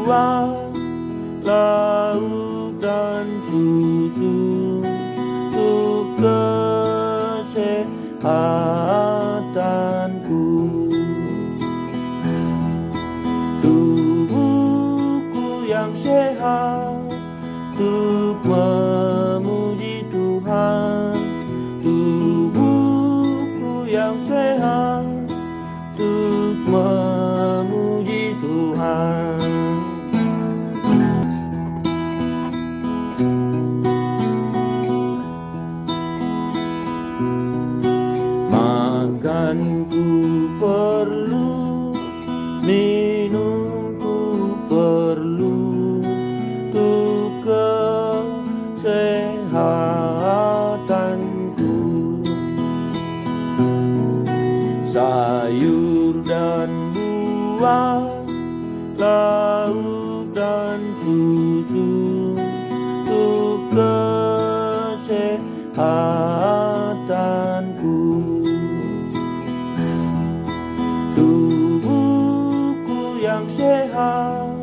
buah, lauk dan susu untuk kesehatanku. Tubuhku yang sehat untuk memuji Tuhan. Tubuhku yang sehat untuk memuji Tuhan. Makanku perlu, minumku perlu untuk kesehatanku. Sayur dan buah, lauk dan susu untuk kesehatanku. Tubuhku yang sehat